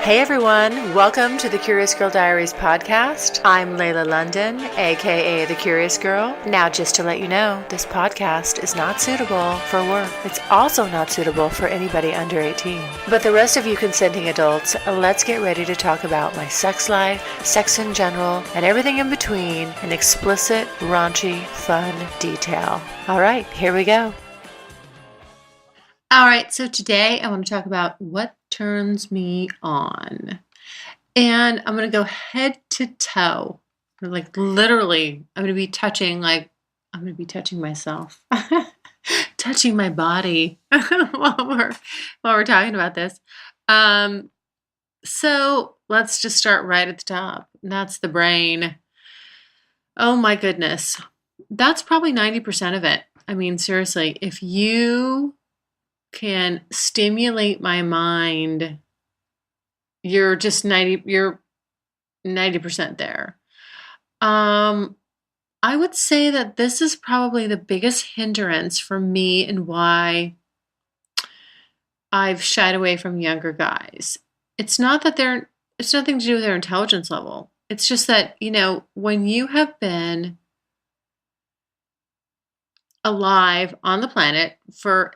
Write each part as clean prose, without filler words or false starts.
Hey everyone, welcome to the Curious Girl Diaries podcast. I'm Layla London, aka The Curious Girl. Now, just to let you know, this podcast is not suitable for work. It's also not suitable for anybody under 18. But the rest of you consenting adults, let's get ready to talk about my sex life, sex in general, and everything in between in explicit, raunchy, fun detail. All right, here we go. All right, so today I want to talk about what turns me on. And I'm going to go head to toe. Like literally, I'm going to be touching myself. Touching my body while we're talking about this. So let's just start right at the top. And that's the brain. Oh my goodness. That's probably 90% of it. I mean, seriously, if you can stimulate my mind, you're 90% there. I would say that this is probably the biggest hindrance for me and why I've shied away from younger guys. It's nothing to do with their intelligence level. It's just that, when you have been alive on the planet for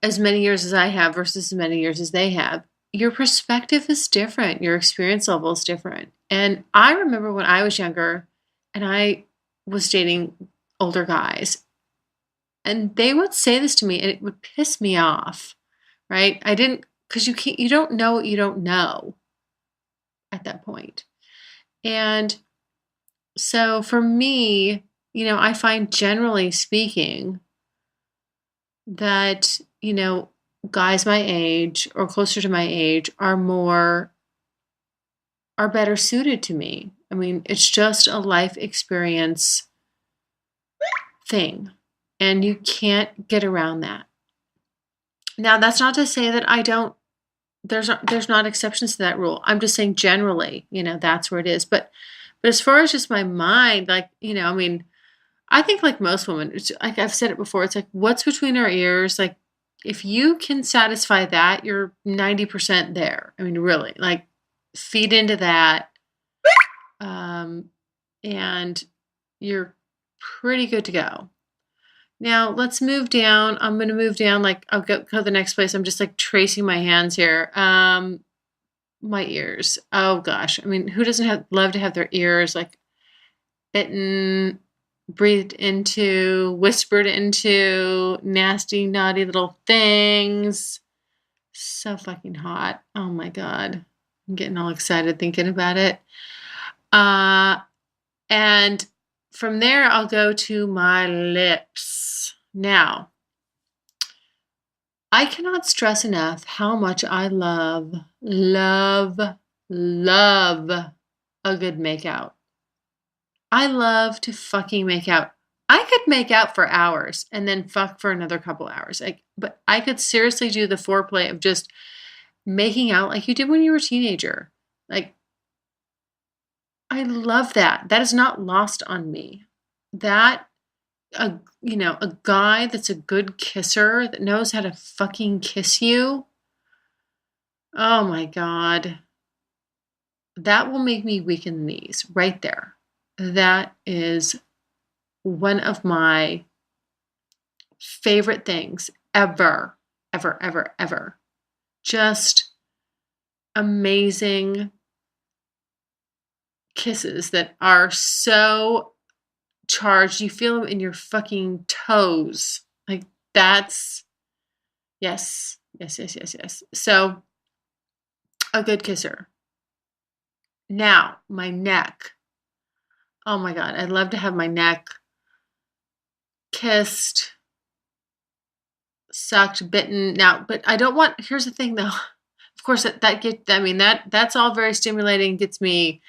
as many years as I have versus as many years as they have, your perspective is different. Your experience level is different. And I remember when I was younger and I was dating older guys, and they would say this to me and it would piss me off, right? Because you don't know what you don't know at that point. And so for me, I find, generally speaking, that, guys my age or closer to my age are better suited to me. I mean, it's just a life experience thing, and you can't get around that. Now, that's not to say that there's not exceptions to that rule. I'm just saying generally, that's where it is. But as far as just my mind, I think like most women, it's like I've said it before, it's like, what's between our ears? Like, if you can satisfy that, you're 90% there. I mean, really, like, feed into that, and you're pretty good to go. Now, let's move down. I'm going to move down, like, I'll go to the next place. I'm just, like, tracing my hands here. My ears. Oh, gosh. I mean, who doesn't love to have their ears, like, bitten, breathed into, whispered into, nasty, naughty little things. So fucking hot. Oh my God. I'm getting all excited thinking about it. And from there, I'll go to my lips. Now, I cannot stress enough how much I love a good makeout. I love to fucking make out. I could make out for hours and then fuck for another couple hours. But I could seriously do the foreplay of just making out like you did when you were a teenager. Like, I love that. That is not lost on me. That, a guy that's a good kisser, that knows how to fucking kiss you. Oh my God. That will make me weak in the knees right there. That is one of my favorite things ever, ever, ever, ever. Just amazing kisses that are so charged. You feel them in your fucking toes. Like, that's, yes. So, a good kisser. Now, my neck. Oh my God, I'd love to have my neck kissed, sucked, bitten. Now, but I don't want, here's the thing though. Of course, that's all very stimulating, gets me,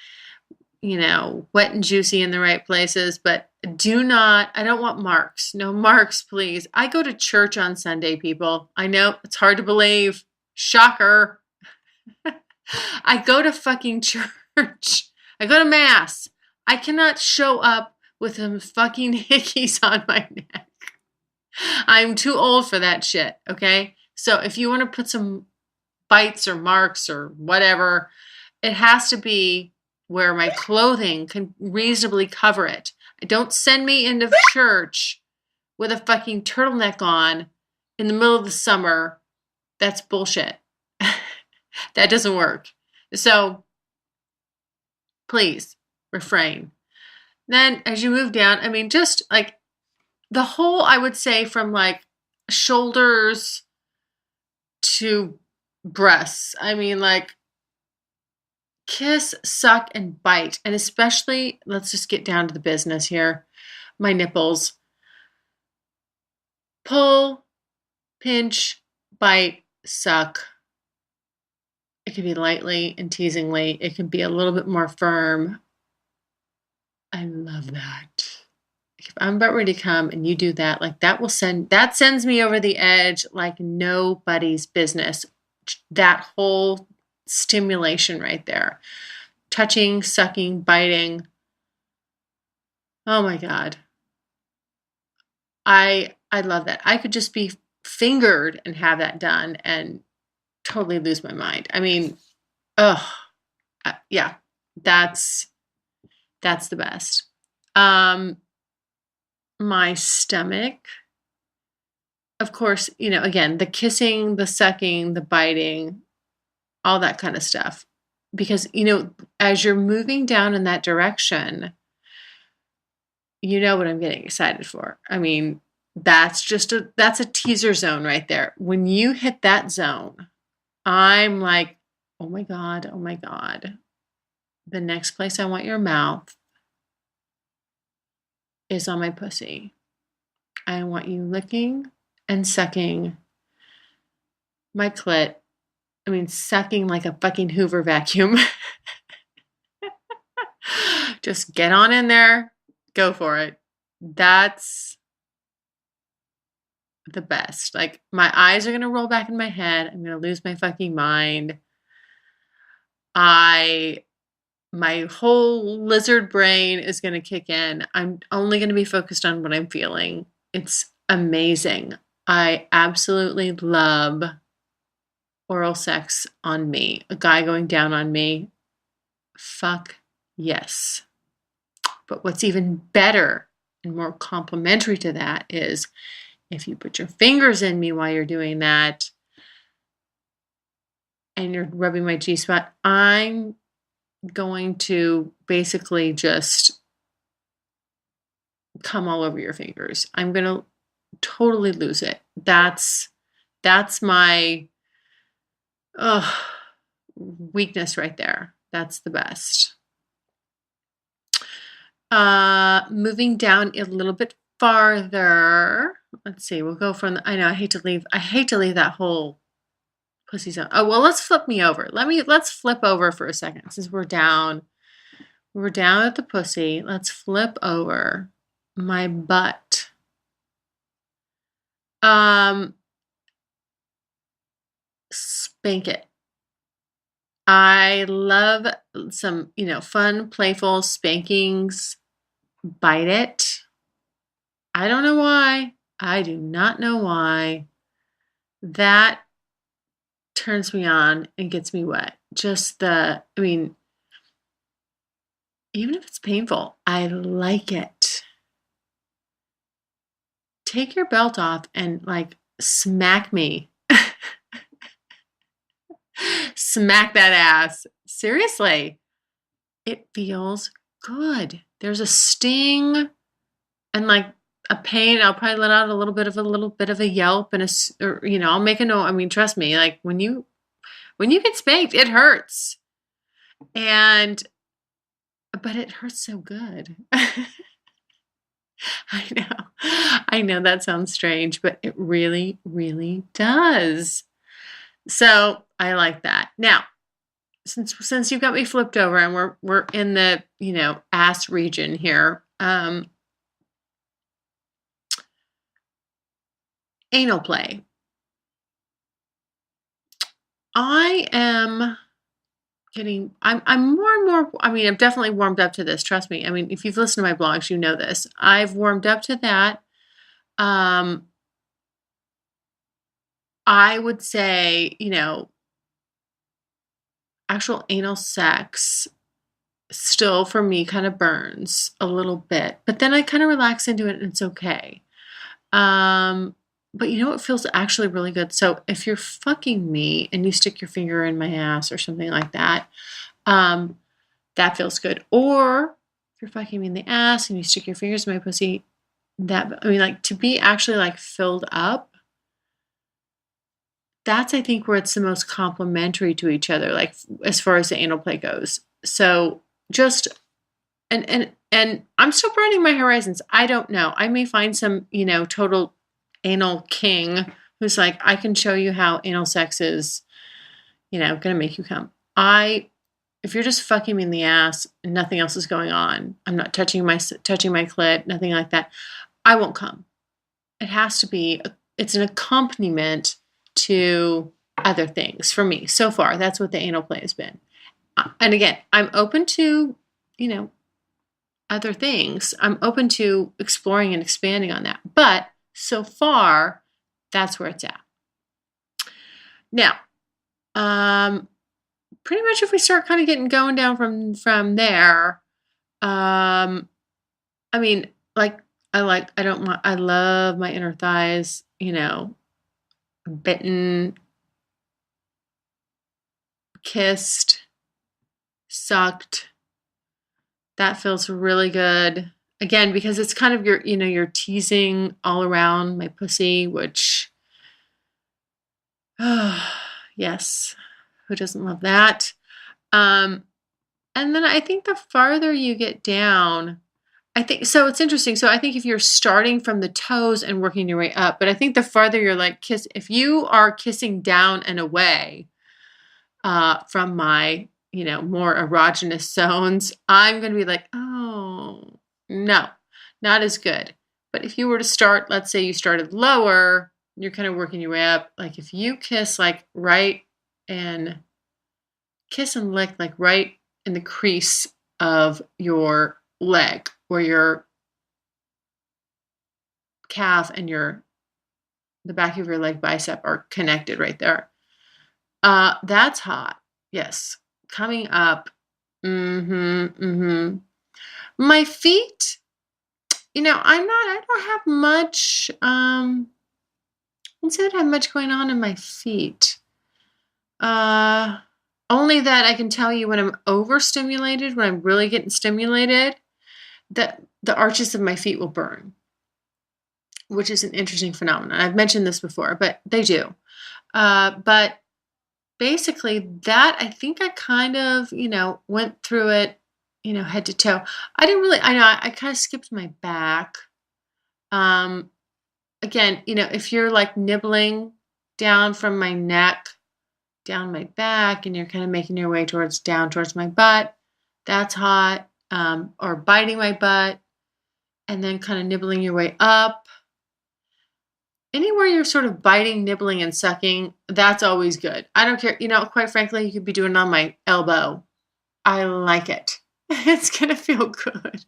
wet and juicy in the right places, but I don't want marks. No marks, please. I go to church on Sunday, people. I know it's hard to believe. Shocker. I go to fucking church. I go to mass. I cannot show up with some fucking hickeys on my neck. I'm too old for that shit, okay? So if you want to put some bites or marks or whatever. It has to be where my clothing can reasonably cover it. Don't send me into church with a fucking turtleneck on in the middle of the summer. That's bullshit. That doesn't work. So please refrain. Then as you move down, I mean, just like the whole, I would say from like shoulders to breasts. I mean, like kiss, suck, and bite. And especially, let's just get down to the business here. My nipples. Pull, pinch, bite, suck. It can be lightly and teasingly. It can be a little bit more firm. I love that. If I'm about ready to come and you do that, like that sends me over the edge like nobody's business. That whole stimulation right there. Touching, sucking, biting. Oh my God. I love that. I could just be fingered and have that done and totally lose my mind. I mean, yeah, that's the best. My stomach, of course, again, the kissing, the sucking, the biting, all that kind of stuff. Because, as you're moving down in that direction, you know what I'm getting excited for. I mean, that's a teaser zone right there. When you hit that zone, I'm like, oh my God, oh my God. The next place I want your mouth is on my pussy. I want you licking and sucking my clit. I mean, sucking like a fucking Hoover vacuum. Just get on in there. Go for it. That's the best. Like, my eyes are going to roll back in my head. I'm going to lose my fucking mind. My whole lizard brain is going to kick in. I'm only going to be focused on what I'm feeling. It's amazing. I absolutely love oral sex on me. A guy going down on me. Fuck yes. But what's even better and more complimentary to that is if you put your fingers in me while you're doing that and you're rubbing my G-spot, I'm going to basically just come all over your fingers. I'm going to totally lose it. That's my weakness right there. That's the best. Moving down a little bit farther. Let's see. We'll go from I know I hate to leave that whole pussy zone. Oh, well, let's flip me over. Let's flip over for a second since we're down. We're down at the pussy. Let's flip over my butt. Spank it. I love some, fun, playful spankings. Bite it. I don't know why. I do not know why. That turns me on and gets me wet. Even if it's painful, I like it. Take your belt off and smack me. Smack that ass. Seriously. It feels good. There's a sting and a pain. I'll probably let out a little bit of a yelp and I'll make a note. I mean, trust me, when you get spanked, it hurts. But it hurts so good. I know that sounds strange, but it really, really does. So I like that. Now, since you've got me flipped over and we're in the, ass region here, anal play. I'm more and more, I'm definitely warmed up to this. Trust me. If you've listened to my blogs, you know this. I've warmed up to that. I would say, actual anal sex still for me kind of burns a little bit, but then I kind of relax into it and it's okay. Um, but you know what feels actually really good? So if you're fucking me and you stick your finger in my ass or something like that, um, that feels good. Or if you're fucking me in the ass and you stick your fingers in my pussy, that, I mean, like to be actually like filled up, that's I think where it's the most complementary to each other, like as far as the anal play goes. So just and I'm still broadening my horizons. I don't know. I may find some, total anal king who's like, I can show you how anal sex is, gonna make you come. If you're just fucking me in the ass and nothing else is going on, I'm not touching my clit, nothing like that. I won't come. It has to be. It's an accompaniment to other things for me. So far, that's what the anal play has been. And again, I'm open to, other things. I'm open to exploring and expanding on that. But so far, that's where it's at. Now, pretty much if we start kind of getting going down from there, I mean, I love my inner thighs, bitten, kissed, sucked. That feels really good. Again, because it's kind of you're teasing all around my pussy, which, yes, who doesn't love that? And then I think the farther you get down, I think, so it's interesting. So I think if you're starting from the toes and working your way up, but I think the farther you're like if you are kissing down and away, from my, more erogenous zones, I'm going to be like, oh, no, not as good. But if you were to start, let's say you started lower, you're kind of working your way up. Like if you kiss like right and kiss and lick like right in the crease of your leg where your calf and the back of your leg bicep are connected right there. That's hot. Yes. Coming up. Mm-hmm. Mm-hmm. My feet, I don't have much, I wouldn't say that I have much going on in my feet. Only that I can tell you when I'm overstimulated, when I'm really getting stimulated, that the arches of my feet will burn, which is an interesting phenomenon. I've mentioned this before, but they do. But basically that I think I kind of, went through it, head to toe. I know I kind of skipped my back. Again, if you're like nibbling down from my neck, down my back, and you're kind of making your way down towards my butt, that's hot. Or biting my butt and then kind of nibbling your way up. Anywhere you're sort of biting, nibbling, and sucking, that's always good. I don't care. Quite frankly, you could be doing it on my elbow. I like it. It's going to feel good.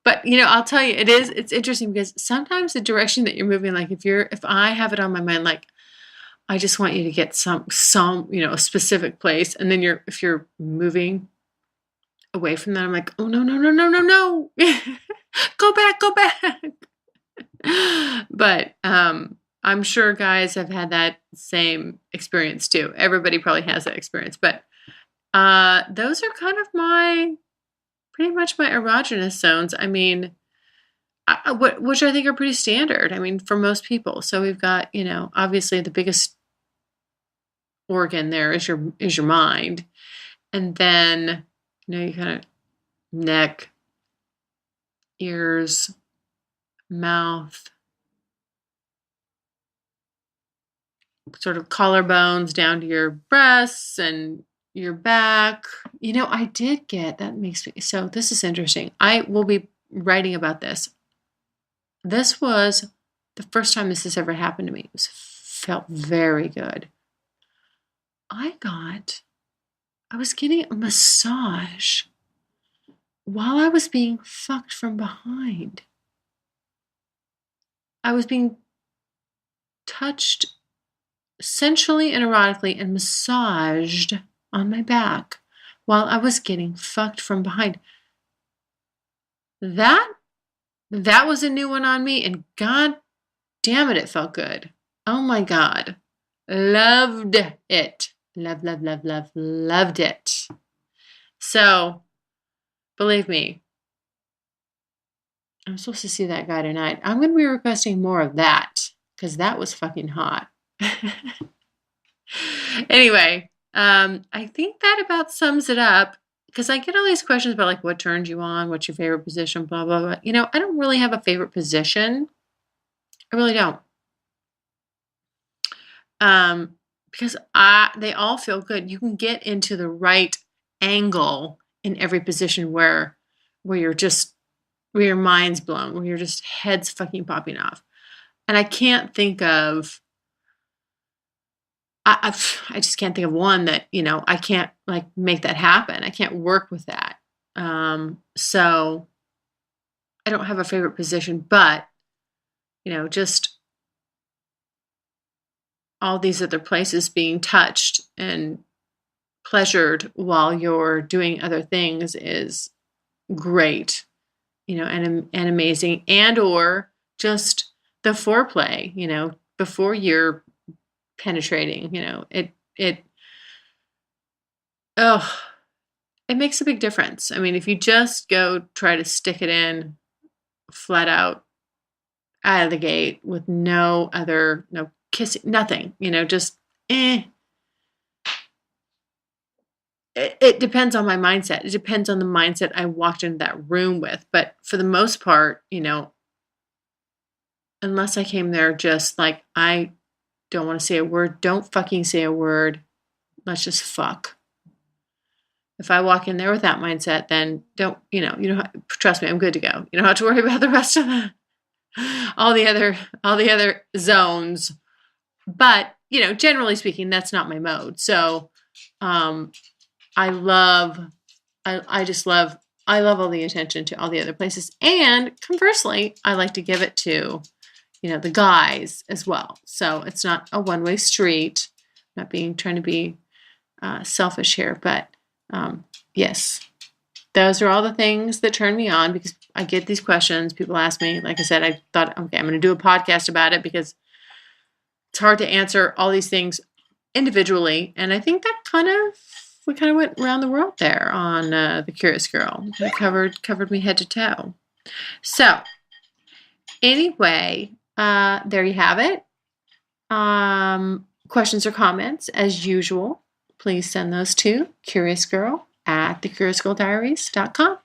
But I'll tell you, it's interesting because sometimes the direction that you're moving, like if I have it on my mind, like I just want you to get some, a specific place. And then if you're moving away from that, I'm like, oh, no, no, no, no, no, no. Go back. But I'm sure guys have had that same experience too. Everybody probably has that experience. But those are kind of pretty much my erogenous zones. I mean, which I think are pretty standard. I mean, for most people. So we've got, obviously the biggest organ there is your mind, and then you kind of neck, ears, mouth, sort of collarbones down to your breasts and your back. I did get that makes me so. This is interesting. I will be writing about this. This was the first time this has ever happened to me. It felt very good. I was getting a massage while I was being fucked from behind. I was being touched sensually and erotically and massaged on my back while I was getting fucked from behind. That was a new one on me, and god damn it, it felt good. Oh my god. Loved it. Loved it. So, believe me, I'm supposed to see that guy tonight. I'm going to be requesting more of that because that was fucking hot. Anyway, I think that about sums it up because I get all these questions about like what turns you on, what's your favorite position, blah, blah, blah. You know, I don't really have a favorite position. I really don't. Because they all feel good. You can get into the right angle in every position where you're just, where your mind's blown, where your just head's fucking popping off. And I can't think of, I just can't think of one that, you know, I can't like make that happen. I can't work with that. So I don't have a favorite position, but, you know, just all these other places being touched and pleasured while you're doing other things is great, you know, and amazing. And or just the foreplay, you know, before you're penetrating, you know, it makes a big difference. I mean, if you just go try to stick it in flat out of the gate with no kissing, nothing, you know, just it depends on my mindset. It depends on the mindset I walked into that room with. But for the most part, you know, unless I came there just like, I don't want to say a word, don't fucking say a word. Let's just fuck. If I walk in there with that mindset, then don't, you know, trust me, I'm good to go. You don't have to worry about the rest of all the other zones. But, you know, generally speaking, that's not my mode. So, I love all the attention to all the other places. And conversely, I like to give it to, you know, the guys as well. So it's not a one-way street. I'm not trying to be selfish here, but yes, those are all the things that turn me on because I get these questions. People ask me, like I said, I thought, okay, I'm going to do a podcast about it because it's hard to answer all these things individually. And I think that we kind of went around the world there on The Curious Girl. It covered me head to toe. So anyway, there you have it. Questions or comments, as usual, please send those to curiousgirl@thecuriousgirldiaries.com.